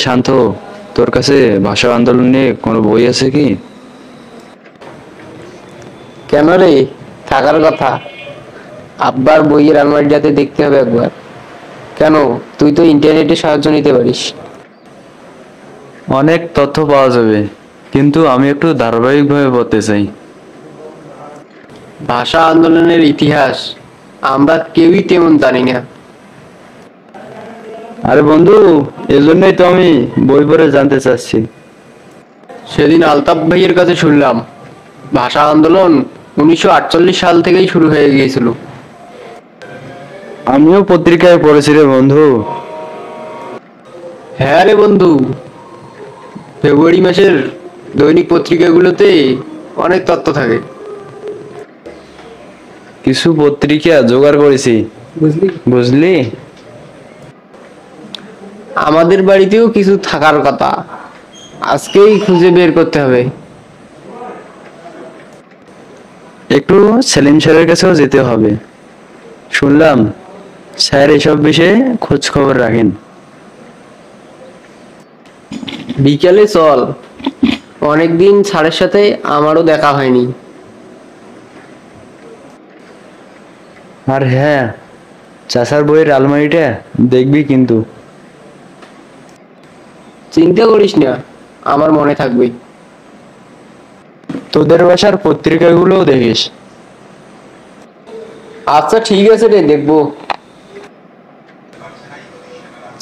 শান্ত, তোর কাছে ভাষা আন্দোলন নিয়ে কোনো বই আছে কি? কেন রে? থাকার কথা। আব্বার বইয়ের আলমারিটাতে দেখতে হবে একবার। কেন, তুই তো ইন্টারনেটে সাহায্য নিতে পারিস। অনেক তথ্য পাওয়া যাবে, কিন্তু আমি একটু ধারাবাহিকভাবে পড়তে চাই। ভাষা আন্দোলনের ইতিহাস আমরা কেউই তেমন জানি না। আরে বন্ধু, এজন্যই তো আমি বই পড়ে জানতে চাচ্ছি। সেদিন আলতাফ ভাইয়ের কাছে শুনলাম ভাষা আন্দোলন 1948 সাল থেকেই শুরু হয়ে গিয়েছিল। আমিও পত্রিকায় পড়েছি রে বন্ধু। হ্যাঁ রে বন্ধু, ফেব্রুয়ারি মাসের দৈনিক পত্রিকাগুলোতে অনেক তথ্য থাকে। কিছু পত্রিকা জোগাড় করেছি, বুঝলি? বুঝলি। আমাদের বাড়িতেও কিছু থাকার কথা, আজকেই খুঁজে বের করতে হবে। একটু সেলিম স্যারের কাছেও যেতে হবে। শুনলাম স্যার এসব বিষয়ে খোঁজ খবর রাখেন। বিকেলে চল, অনেকদিন স্যারের সাথে আমারও দেখা হয়নি। আর হ্যাঁ, চাষার বইয়ের আলমারিটা দেখবি কিন্তু। চিন্তা করিস না, আমার মনে থাকবে। তোদের বাসার পত্রিকাগুলোও দেখিস। আচ্ছা ঠিক আছে রে, দেখবো।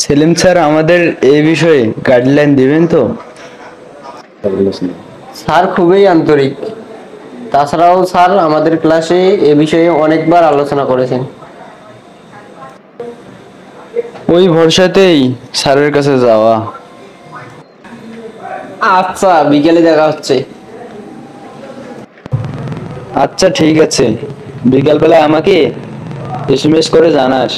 সেলিম স্যার আমাদের এই বিষয়ে গাইডলাইন দিবেন তো? স্যার খুবই আন্তরিক। তাছাড়াও স্যার আমাদের ক্লাসে এ বিষয়ে অনেকবার আলোচনা করেছেন। ওই ভরসাতেই স্যারের কাছে যাওয়া। আচ্ছা, বিকেলে দেখা হচ্ছে। আচ্ছা ঠিক আছে, বিকালবেলা আমাকে এসএমএস করে জানাস।